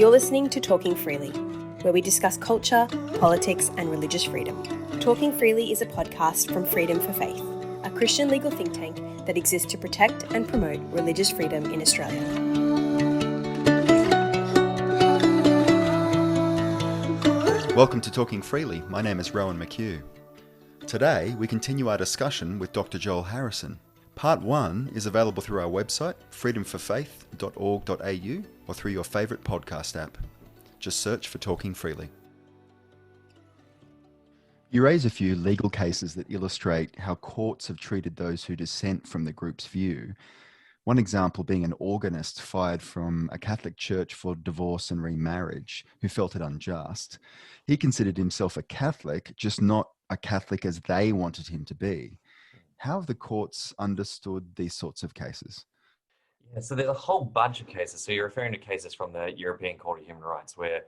You're listening to Talking Freely, where we discuss culture, politics, and religious freedom. Talking Freely is a podcast from Freedom for Faith, a Christian legal think tank that exists to protect and promote religious freedom in Australia. Welcome to Talking Freely. My name is Rowan McHugh. Today, we continue our discussion with Dr. Joel Harrison. Part 1 is available through our website, freedomforfaith.org.au, or through your favourite podcast app. Just search for Talking Freely. You raise a few legal cases that illustrate how courts have treated those who dissent from the group's view. One example being an organist fired from a Catholic church for divorce and remarriage, who felt it unjust. He considered himself a Catholic, just not a Catholic as they wanted him to be. How have the courts understood these sorts of cases? Yeah, so there's a whole bunch of cases. So you're referring to cases from the European Court of Human Rights where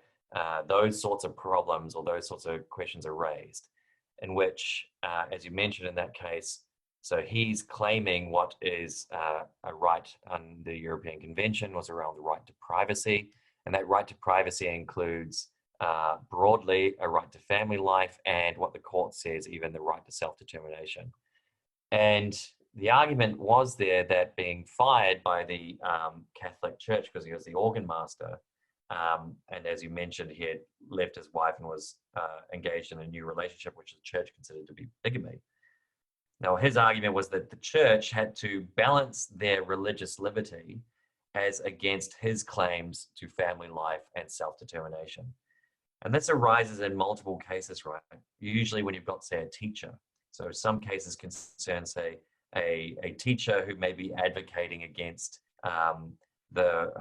those sorts of problems or those sorts of questions are raised, in which, as you mentioned in that case, so he's claiming what is a right under the European Convention was around the right to privacy. And that right to privacy includes broadly a right to family life and what the court says, even the right to self-determination. And the argument was there that being fired by the Catholic Church because he was the organ master, and as you mentioned, he had left his wife and was engaged in a new relationship, which the church considered to be bigamy. Now, his argument was that the church had to balance their religious liberty as against his claims to family life and self-determination. And this arises in multiple cases, right? Usually when you've got, say, a teacher. So some cases concern, say, a teacher who may be advocating against the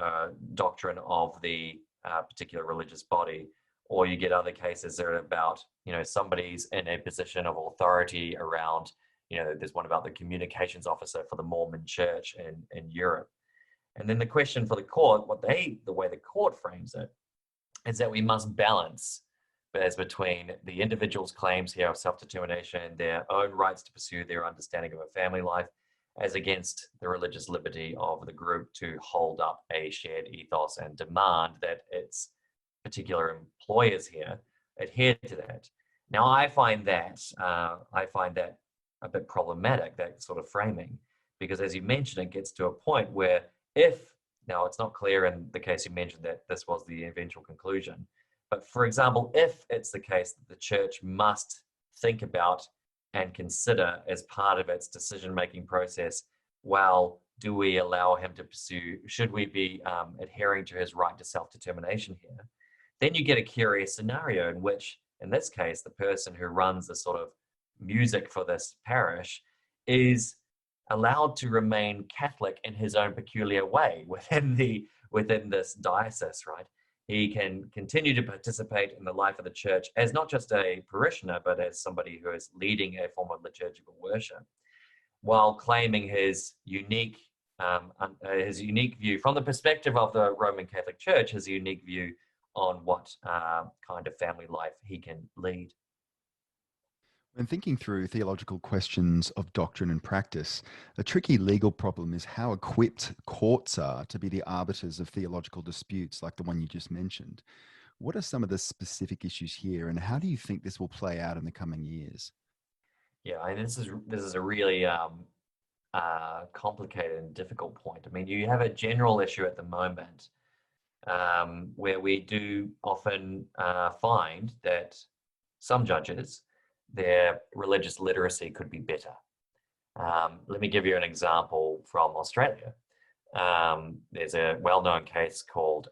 doctrine of the particular religious body, or you get other cases that are about, somebody's in a position of authority around, there's one about the communications officer for the Mormon Church in Europe. And then the question for the court, the way the court frames it, is that we must balance as between the individual's claims here of self-determination, their own rights to pursue their understanding of a family life, as against the religious liberty of the group to hold up a shared ethos and demand that its particular employers here adhere to that. Now, I find that a bit problematic, that sort of framing, because as you mentioned, it gets to a point where now it's not clear in the case you mentioned that this was the eventual conclusion, but for example, if it's the case that the church must think about and consider as part of its decision-making process, well, do we allow him to pursue, should we be adhering to his right to self-determination here? Then you get a curious scenario in which, in this case, the person who runs the sort of music for this parish is allowed to remain Catholic in his own peculiar way within this diocese, right? He can continue to participate in the life of the church as not just a parishioner, but as somebody who is leading a form of liturgical worship, while claiming his unique view from the perspective of the Roman Catholic Church, his unique view on what kind of family life he can lead. When thinking through theological questions of doctrine and practice, a tricky legal problem is how equipped courts are to be the arbiters of theological disputes like the one you just mentioned. What are some of the specific issues here, and how do you think this will play out in the coming years? Yeah, I mean, this is a really complicated and difficult point. I mean, you have a general issue at the moment where we do often find that some judges, their religious literacy could be better. Let me give you an example from Australia. There's a well-known case called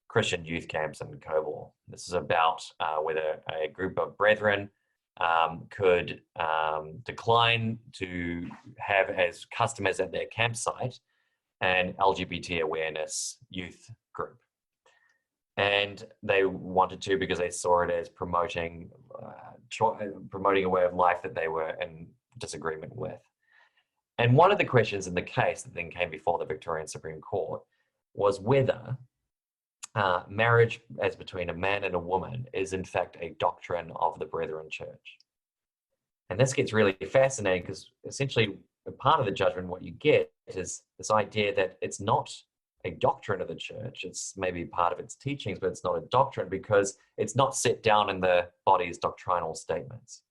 Christian youth camps in Coburg. This is about whether a group of brethren could decline to have as customers at their campsite an LGBT awareness youth group. And they wanted to because they saw it as promoting a way of life that they were in disagreement with. And one of the questions in the case that then came before the Victorian Supreme Court was whether marriage as between a man and a woman is in fact a doctrine of the Brethren Church. And this gets really fascinating because essentially part of the judgment, what you get is this idea that it's not a doctrine of the church. It's maybe part of its teachings, but it's not a doctrine because it's not set down in the body's doctrinal statements.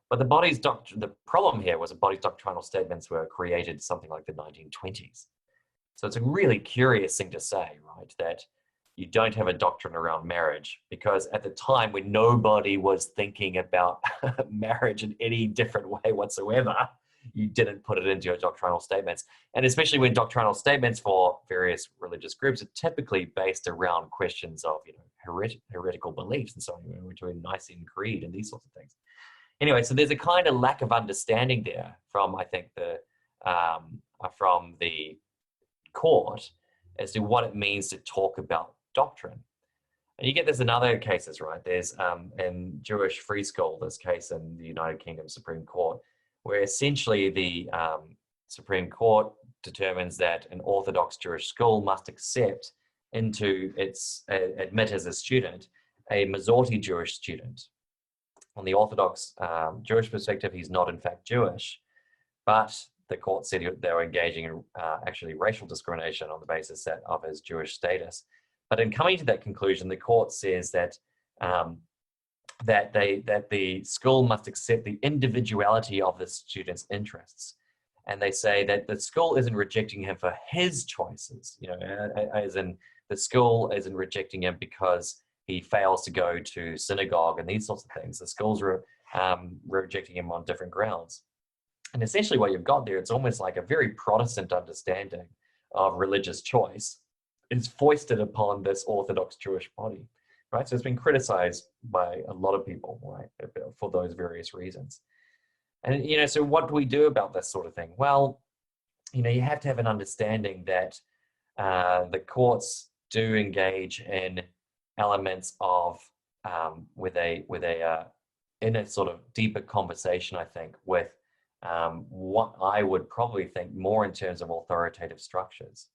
But the problem here was the body's doctrinal statements were created something like the 1920s. So it's a really curious thing to say, right? That you don't have a doctrine around marriage, because at the time when nobody was thinking about marriage in any different way whatsoever, you didn't put it into your doctrinal statements. And especially when doctrinal statements for various religious groups are typically based around questions of, heretical beliefs and so on. We're doing Nicene Creed and these sorts of things. Anyway, so there's a kind of lack of understanding there from, I think, from the court as to what it means to talk about doctrine. And you get this in other cases, right? There's in Jewish Free School, this case in the United Kingdom Supreme Court, where essentially the Supreme Court determines that an Orthodox Jewish school must accept into admit as a student a majority Jewish student. On the Orthodox Jewish perspective, he's not in fact Jewish, but the court said they were engaging in actually racial discrimination on the basis of his Jewish status. But in coming to that conclusion, the court says that that the school must accept the individuality of the student's interests, and they say that the school isn't rejecting him for his choices, as in the school isn't rejecting him because he fails to go to synagogue and these sorts of things. The schools are rejecting him on different grounds. And essentially what you've got there, it's almost like a very Protestant understanding of religious choice is foisted upon this Orthodox Jewish body, right? So it's been criticized by a lot of people, right, for those various reasons. And, so what do we do about this sort of thing? Well, you have to have an understanding that the courts do engage in elements of in a sort of deeper conversation, I think, with what I would probably think more in terms of authoritative structures.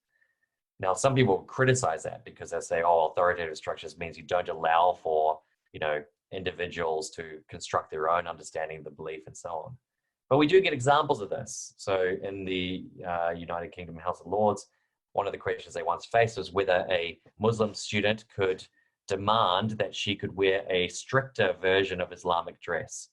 Now, some people criticize that because they say, authoritative structures means you don't allow for, individuals to construct their own understanding of the belief and so on. But we do get examples of this. So in the United Kingdom House of Lords, one of the questions they once faced was whether a Muslim student could demand that she could wear a stricter version of Islamic dress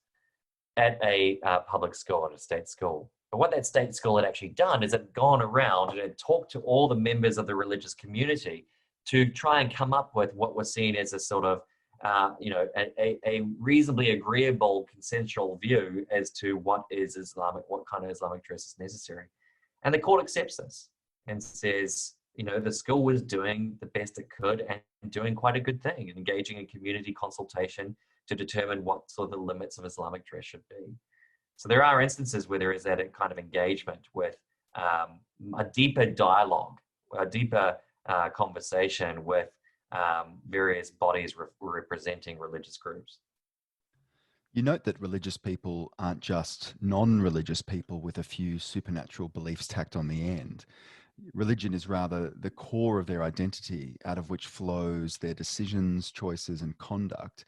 at a public school, at a state school. But what that state school had actually done is it had gone around and had talked to all the members of the religious community to try and come up with what was seen as a sort of, a reasonably agreeable consensual view as to what kind of Islamic dress is necessary. And the court accepts this and says, the school was doing the best it could and doing quite a good thing and engaging in community consultation to determine what sort of the limits of Islamic dress should be. So there are instances where there is that kind of engagement with a deeper dialogue, a deeper conversation with various bodies representing religious groups. You note that religious people aren't just non-religious people with a few supernatural beliefs tacked on the end. Religion is rather the core of their identity, out of which flows their decisions, choices, and conduct.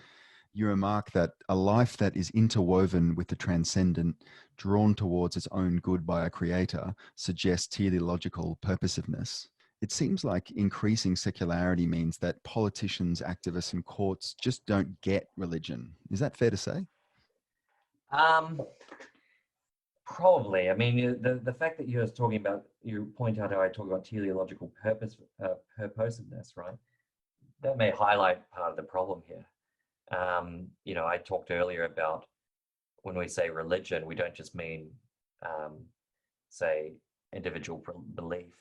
You remark that a life that is interwoven with the transcendent, drawn towards its own good by a creator, suggests teleological purposiveness. It seems like increasing secularity means that politicians, activists, and courts just don't get religion. Is that fair to say? Probably. I mean, the fact that you point out how I talk about teleological purposiveness, right? That may highlight part of the problem here. I talked earlier about when we say religion, we don't just mean, say, individual belief.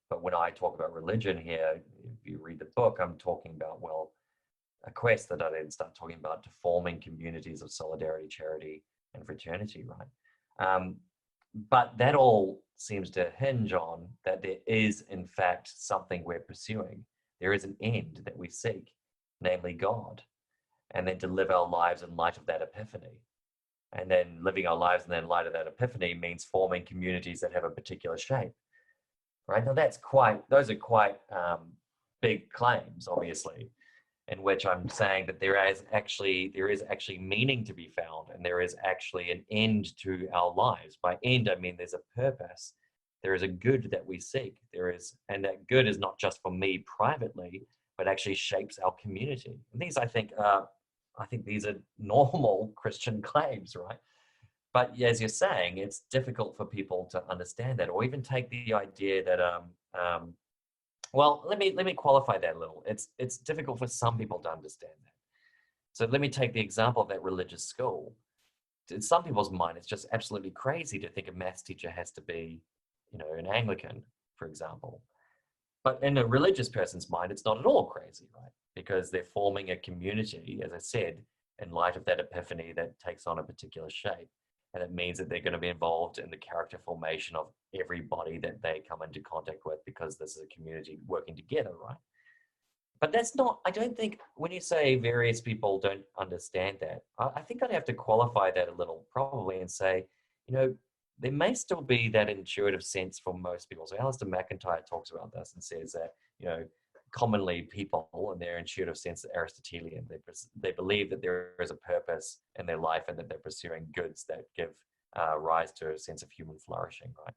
But when I talk about religion here, if you read the book, I'm talking about, a quest that I then start talking about to forming communities of solidarity, charity, and fraternity, right? But that all seems to hinge on that there is, in fact, something we're pursuing. There is an end that we seek, namely God, and then to live our lives in light of that epiphany. And then living our lives in light of that epiphany means forming communities that have a particular shape, right? Now those are quite big claims, obviously, in which I'm saying that there is actually meaning to be found, and there is actually an end to our lives. By end, I mean there's a purpose there is a good that we seek. And that good is not just for me privately, but actually shapes our community. And these, I think these are normal Christian claims, right? But as you're saying, it's difficult for people to understand that, or even take the idea that, well, let me qualify that a little. It's difficult for some people to understand that. So let me take the example of that religious school. In some people's mind, it's just absolutely crazy to think a maths teacher has to be, an Anglican, for example. But in a religious person's mind, it's not at all crazy, right? Because they're forming a community, as I said, in light of that epiphany that takes on a particular shape. And it means that they're going to be involved in the character formation of everybody that they come into contact with, because this is a community working together, right? But that's not, I don't think, when you say various people don't understand that, I think I'd have to qualify that a little probably and say, there may still be that intuitive sense for most people. So Alistair McIntyre talks about this and says that, commonly people in their intuitive sense are Aristotelian. They believe that there is a purpose in their life and that they're pursuing goods that give rise to a sense of human flourishing, right?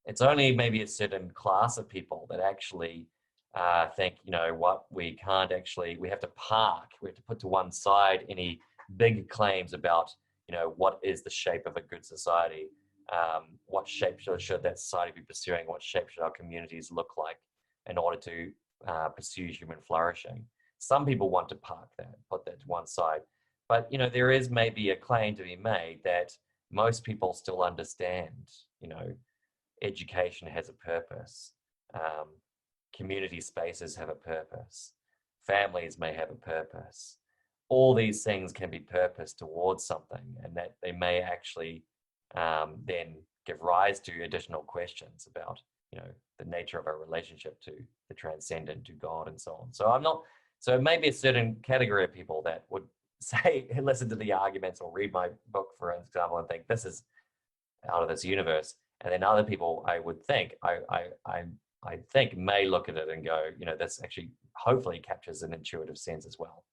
It's only maybe a certain class of people that actually think, we have to park, we have to put to one side any big claims about, what is the shape of a good society, what shape should that society be pursuing, what shape should our communities look like in order to pursue human flourishing. Some people want to park that, put that to one side. But, there is maybe a claim to be made that most people still understand, education has a purpose. Community spaces have a purpose. Families may have a purpose. All these things can be purposed towards something, and that they may actually then give rise to additional questions about, the nature of our relationship to the transcendent, to God, and so on. So it may be a certain category of people that would say, listen to the arguments or read my book, for example, and think this is out of this universe. And then other people, I would think, I think may look at it and go, this actually hopefully captures an intuitive sense as well.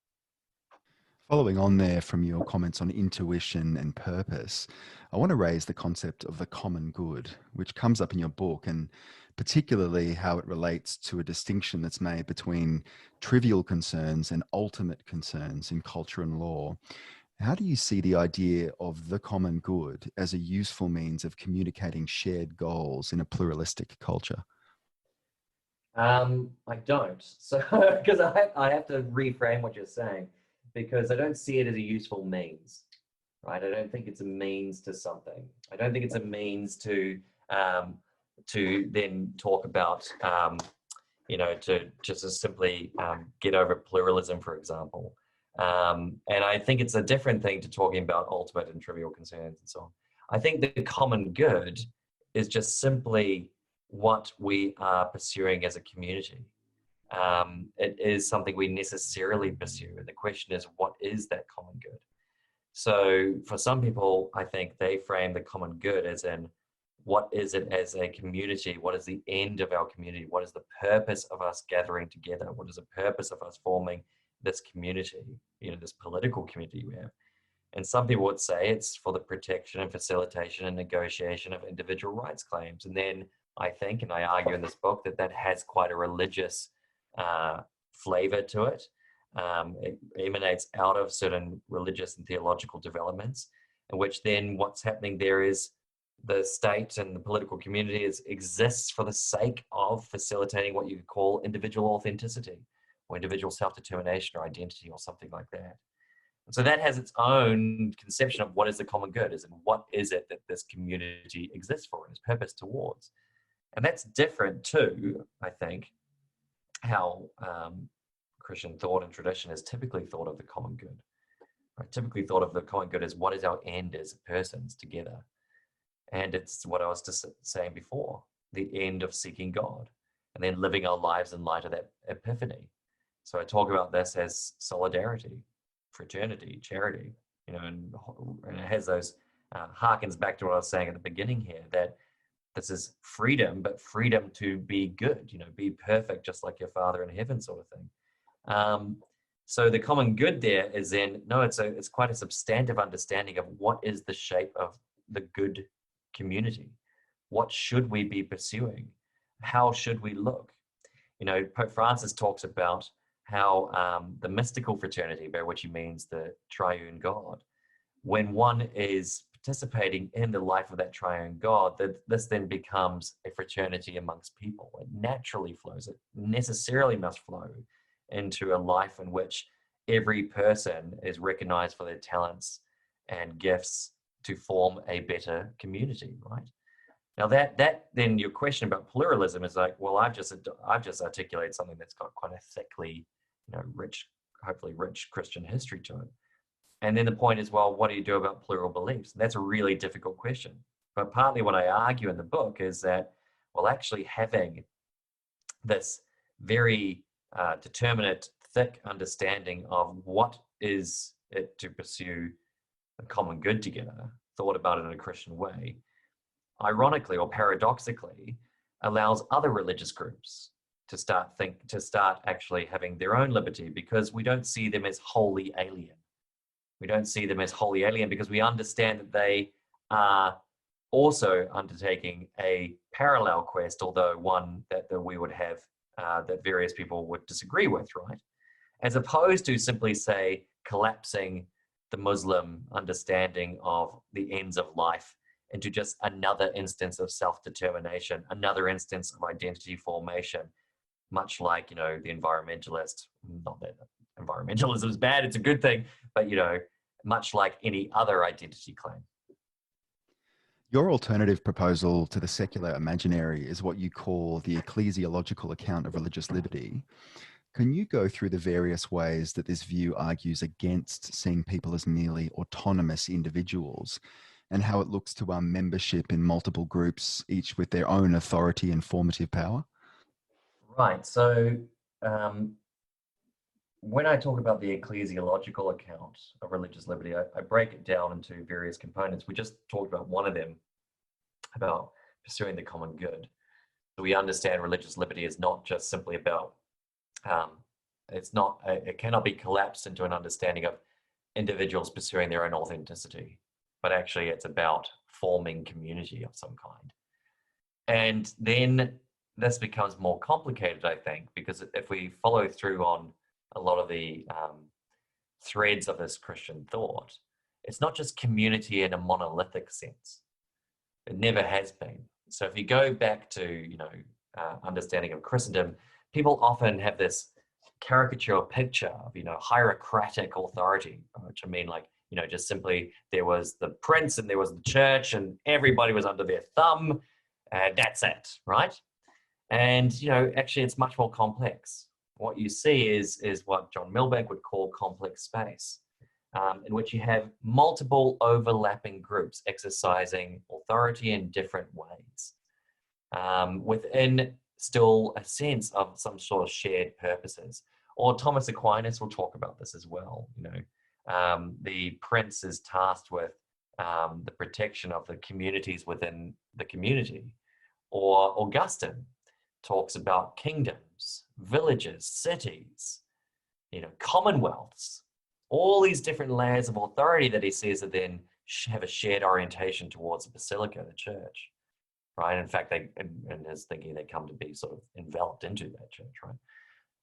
Following on there from your comments on intuition and purpose, I want to raise the concept of the common good, which comes up in your book, and particularly how it relates to a distinction that's made between trivial concerns and ultimate concerns in culture and law. How do you see the idea of the common good as a useful means of communicating shared goals in a pluralistic culture? I don't. So, because I have to reframe what you're saying, because I don't see it as a useful means, right? I don't think it's a means to something. I don't think it's a means to then talk about, to just as simply get over pluralism, for example. And I think it's a different thing to talking about ultimate and trivial concerns and so on. I think the common good is just simply what we are pursuing as a community. It is something we necessarily pursue. And the question is, what is that common good? So for some people, I think they frame the common good as in, what is it as a community? What is the end of our community? What is the purpose of us gathering together? What is the purpose of us forming this community, this political community we have? And some people would say it's for the protection and facilitation and negotiation of individual rights claims. And then I think, and I argue in this book, that has quite a religious flavor to it. It emanates out of certain religious and theological developments, in which then what's happening there is the state and the political community exists for the sake of facilitating what you call individual authenticity or individual self-determination or identity or something like that. And so that has its own conception of what is the common good, and what is it that this community exists for and is purposed towards. And that's different too, I think, how Christian thought and tradition is typically thought of the common good. Right? Typically thought of the common good as what is our end as persons together. And it's what I was just saying before, the end of seeking God and then living our lives in light of that epiphany. So I talk about this as solidarity, fraternity, charity, and it has those, harkens back to what I was saying at the beginning here, that this is freedom, but freedom to be good, be perfect, just like your Father in heaven, sort of thing. So the common good there is it's quite a substantive understanding of what is the shape of the good community. what should we be pursuing? How should we look? Pope Francis talks about how the mystical fraternity, by which he means the triune God, when one is participating in the life of that triune God, that this then becomes a fraternity amongst people. It naturally flows. It necessarily must flow into a life in which every person is recognized for their talents and gifts to form a better community, right? Now that then your question about pluralism is like, well, I've just articulated something that's got quite a thickly, rich, hopefully rich Christian history to it. And then the point is, well, what do you do about plural beliefs? And that's a really difficult question. But partly what I argue in the book is that, well, actually having this very determinate, thick understanding of what is it to pursue a common good together, thought about it in a Christian way, ironically or paradoxically, allows other religious groups to start actually having their own liberty, because we don't see them as wholly alien. We don't see them as wholly alien because we understand that they are also undertaking a parallel quest, although one that we would have that various people would disagree with, right? As opposed to simply, say, collapsing the Muslim understanding of the ends of life into just another instance of self-determination, another instance of identity formation, much like, the environmentalist, not that environmentalism is bad, it's a good thing, but, much like any other identity claim. Your alternative proposal to the secular imaginary is what you call the ecclesiological account of religious liberty. Can you go through the various ways that this view argues against seeing people as merely autonomous individuals, and how it looks to our membership in multiple groups, each with their own authority and formative power? Right. So when I talk about the ecclesiological account of religious liberty, I break it down into various components. We just talked about one of them, about pursuing the common good. So we understand religious liberty is not just simply about, it cannot be collapsed into an understanding of individuals pursuing their own authenticity, but actually it's about forming community of some kind. And then this becomes more complicated, I think, because if we follow through on a lot of the threads of this Christian thought, it's not just community in a monolithic sense. It never has been. So if you go back to, understanding of Christendom, people often have this caricature picture of, hierocratic authority, which I mean, like, just simply there was the prince and there was the church and everybody was under their thumb, and that's it, right? And, actually it's much more complex. What you see is what John Milbank would call complex space, in which you have multiple overlapping groups exercising authority in different ways, within still a sense of some sort of shared purposes. Or Thomas Aquinas will talk about this as well. The prince is tasked with the protection of the communities within the community. Or Augustine talks about kingdoms, villages, cities, commonwealths, all these different layers of authority that he says that then have a shared orientation towards the basilica, the church, right? In fact, in his thinking, they come to be sort of enveloped into that church, right?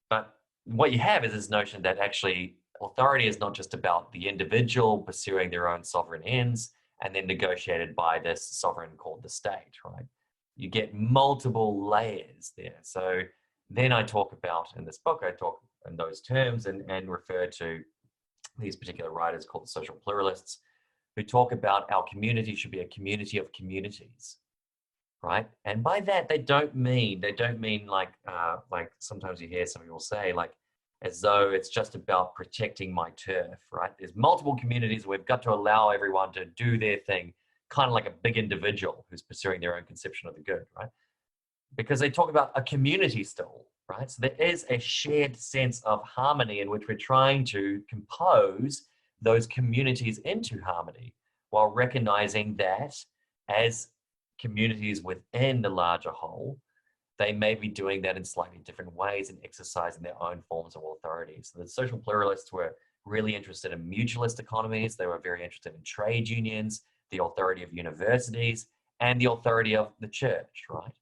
But what you have is this notion that actually authority is not just about the individual pursuing their own sovereign ends and then negotiated by this sovereign called the state, right? You get multiple layers there. So then I talk about, in this book, I talk in those terms and refer to these particular writers called the social pluralists, who talk about our community should be a community of communities, right? And by that, they don't mean like sometimes you hear some people say, like, as though it's just about protecting my turf, right? There's multiple communities. We've got to allow everyone to do their thing, kind of like a big individual who's pursuing their own conception of the good, right? Because they talk about a community still, right? So there is a shared sense of harmony in which we're trying to compose those communities into harmony, while recognizing that as communities within the larger whole, they may be doing that in slightly different ways and exercising their own forms of authority. So the social pluralists were really interested in mutualist economies. They were very interested in trade unions, the authority of universities, and the authority of the church, right?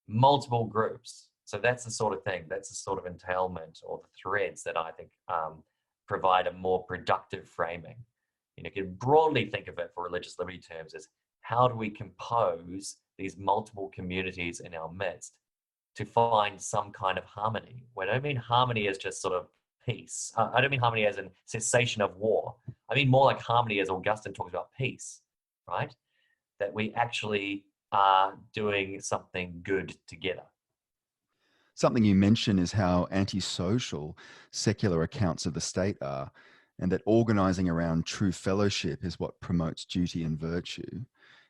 Multiple groups. So that's the sort of thing, that's the sort of entailment or the threads that I think provide a more productive framing. You can broadly think of it for religious liberty terms as how do we compose these multiple communities in our midst to find some kind of harmony. Well, I don't mean harmony as just sort of peace. I don't mean harmony as in cessation of war. I mean more like harmony as Augustine talks about peace, right? That we actually are doing something good together. Something you mention is how antisocial secular accounts of the state are, and that organizing around true fellowship is what promotes duty and virtue.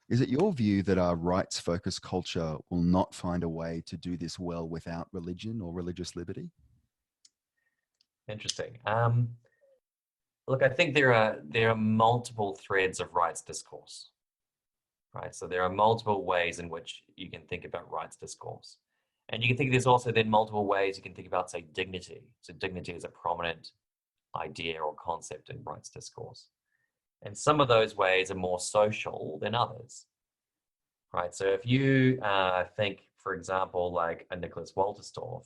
Is it your view that our rights-focused culture will not find a way to do this well without religion or religious liberty? Interesting. Look, I think there are multiple threads of rights discourse, right? So there are multiple ways in which you can think about rights discourse. And you can think there's also then multiple ways you can think about, say, dignity. So dignity is a prominent idea or concept in rights discourse. And some of those ways are more social than others, right? So if you think, for example, like a Nicholas Walterstorff,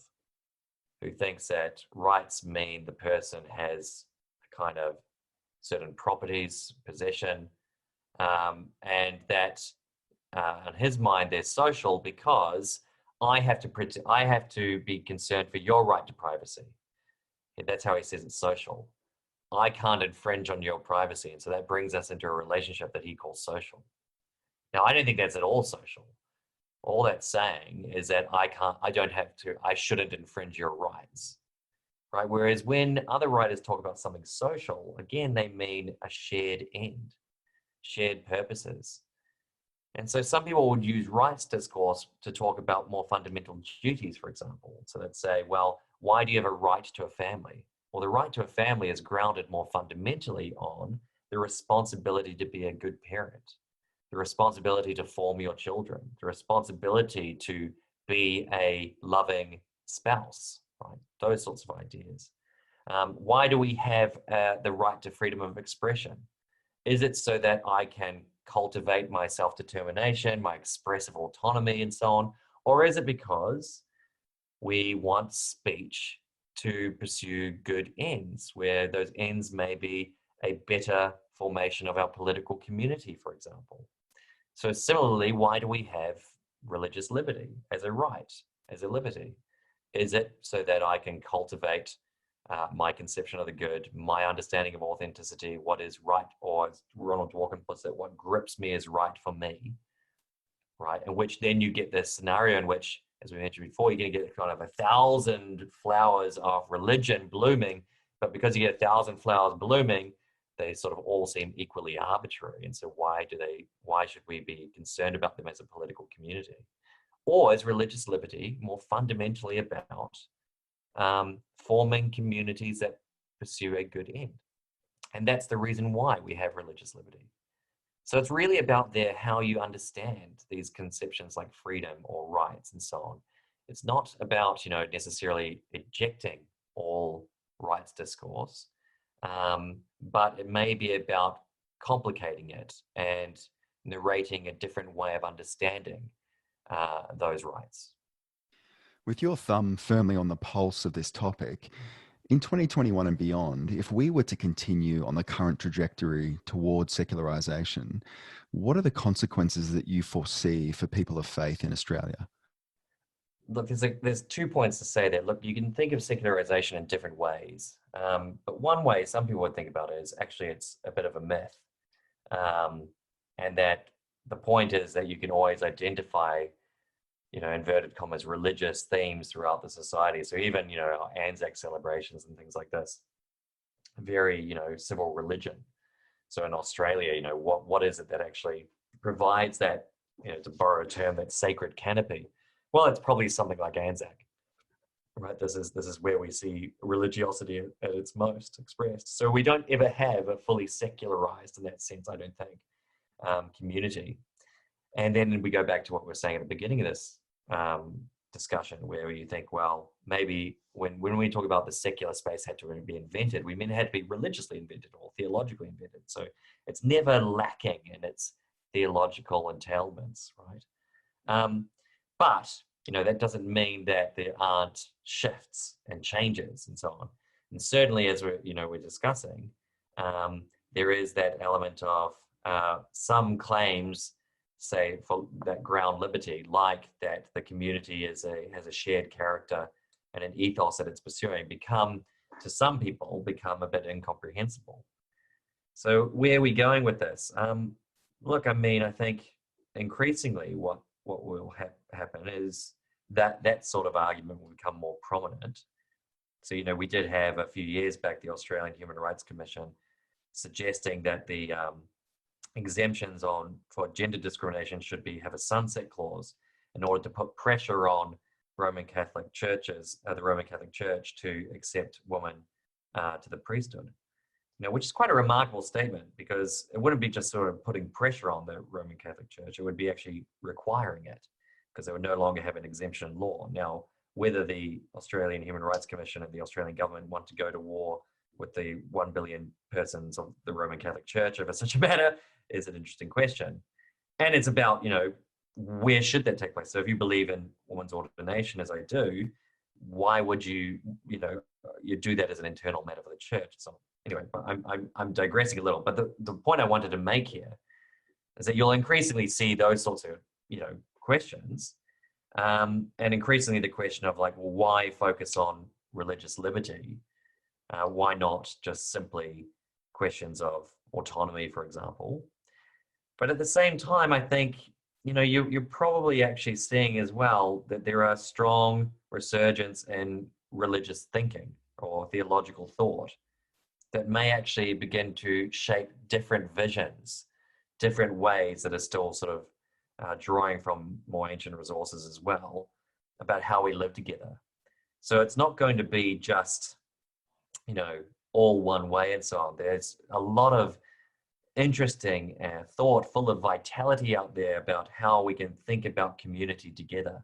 who thinks that rights mean the person has a kind of certain properties, possession, and that in his mind they're social because I have to be concerned for your right to privacy. That's how he says it's social. I can't infringe on your privacy. And so that brings us into a relationship that he calls social. Now, I don't think that's at all social. All that's saying is that I shouldn't infringe your rights, right? Whereas when other writers talk about something social, again, they mean a shared end, shared purposes. And so some people would use rights discourse to talk about more fundamental duties, for example. So they'd say, well, why do you have a right to a family? Well, the right to a family is grounded more fundamentally on the responsibility to be a good parent, the responsibility to form your children, the responsibility to be a loving spouse, right? Those sorts of ideas. Why do we have the right to freedom of expression? Is it so that I can cultivate my self-determination, my expressive autonomy, and so on? Or is it because we want speech to pursue good ends, where those ends may be a better formation of our political community, for example? So similarly, why do we have religious liberty as a right, as a liberty? Is it so that I can cultivate my conception of the good, my understanding of authenticity, what is right, or as Ronald Dworkin puts it, what grips me as right for me, right? In which then you get this scenario in which, as we mentioned before, you're going to get kind of 1,000 flowers of religion blooming, but because you get 1,000 flowers blooming, they sort of all seem equally arbitrary. And so why should we be concerned about them as a political community? Or is religious liberty more fundamentally about forming communities that pursue a good end? And that's the reason why we have religious liberty. So it's really about how you understand these conceptions like freedom or rights and so on. It's not about, necessarily ejecting all rights discourse, but it may be about complicating it and narrating a different way of understanding those rights. With your thumb firmly on the pulse of this topic, in 2021 and beyond, if we were to continue on the current trajectory towards secularization, what are the consequences that you foresee for people of faith in Australia? Look, there's 2 points to say there. Look, you can think of secularization in different ways. But one way some people would think about it is actually it's a bit of a myth. And that the point is that you can always identify, inverted commas, religious themes throughout the society. So even, Anzac celebrations and things like this, very, civil religion. So in Australia, what is it that actually provides that, to borrow a term, that sacred canopy? Well, it's probably something like Anzac, right? This is where we see religiosity at its most expressed. So we don't ever have a fully secularized, in that sense, I don't think, community. And then we go back to what we were saying at the beginning of this discussion, where you think, well, maybe when we talk about the secular space had to be invented, we mean it had to be religiously invented or theologically invented. So it's never lacking in its theological entailments, right? But that doesn't mean that there aren't shifts and changes and so on. And certainly, as we're discussing, there is that element of some claims, say, for that ground liberty, like that the community has a shared character and an ethos that it's pursuing, to some people become a bit incomprehensible. So where are we going with this? Look, I think increasingly what will happen is that sort of argument will become more prominent. So, we did have a few years back the Australian Human Rights Commission suggesting that the exemptions for gender discrimination should have a sunset clause in order to put pressure on Roman Catholic churches, the Roman Catholic Church, to accept women to the priesthood. Which is quite a remarkable statement, because it wouldn't be just sort of putting pressure on the Roman Catholic Church, it would be actually requiring it, because they would no longer have an exemption law. Now, whether the Australian Human Rights Commission and the Australian government want to go to war with the 1 billion persons of the Roman Catholic Church over such a matter is an interesting question. And it's about, where should that take place? So if you believe in women's ordination, as I do, why would you do that as an internal matter for the church? So anyway, I'm digressing a little, but the point I wanted to make here is that you'll increasingly see those sorts of, questions, and increasingly the question of why focus on religious liberty? Why not just simply questions of autonomy, for example? But at the same time, I think, you're probably actually seeing as well that there are strong resurgence in religious thinking or theological thought that may actually begin to shape different visions, different ways that are still sort of drawing from more ancient resources as well, about how we live together. So it's not going to be just, all one way and so on. There's a lot of interesting thought, full of vitality out there about how we can think about community together.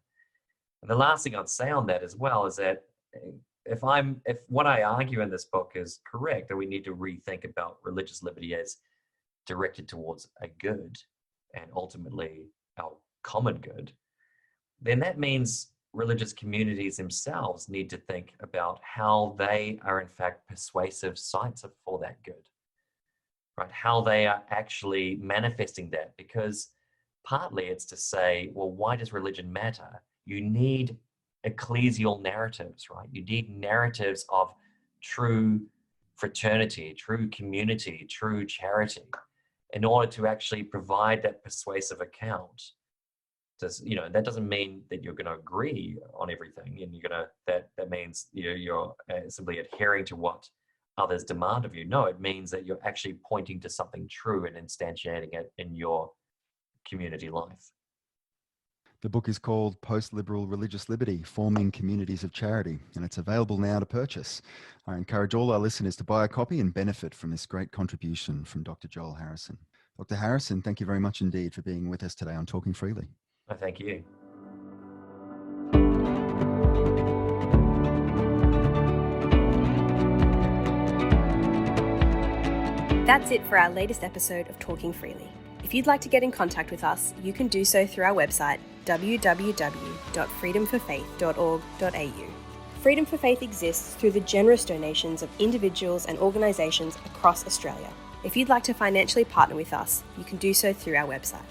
And the last thing I'd say on that as well is that if what I argue in this book is correct, that we need to rethink about religious liberty as directed towards a good and ultimately our common good, then that means religious communities themselves need to think about how they are in fact persuasive sites for that good, right? How they are actually manifesting that, because partly it's to say, well, why does religion matter? You need ecclesial narratives, right? You need narratives of true fraternity, true community, true charity, in order to actually provide that persuasive account. That doesn't mean that you're going to agree on everything, and that means you're simply adhering to what others demand of you. No, it means that you're actually pointing to something true and instantiating it in your community life. The book is called Post-Liberal Religious Liberty, Forming Communities of Charity, and it's available now to purchase. I encourage all our listeners to buy a copy and benefit from this great contribution from Dr. Joel Harrison. Dr. Harrison, thank you very much indeed for being with us today on Talking Freely. Thank you. That's it for our latest episode of Talking Freely. If you'd like to get in contact with us, you can do so through our website, www.freedomforfaith.org.au. Freedom for Faith exists through the generous donations of individuals and organisations across Australia. If you'd like to financially partner with us, you can do so through our website.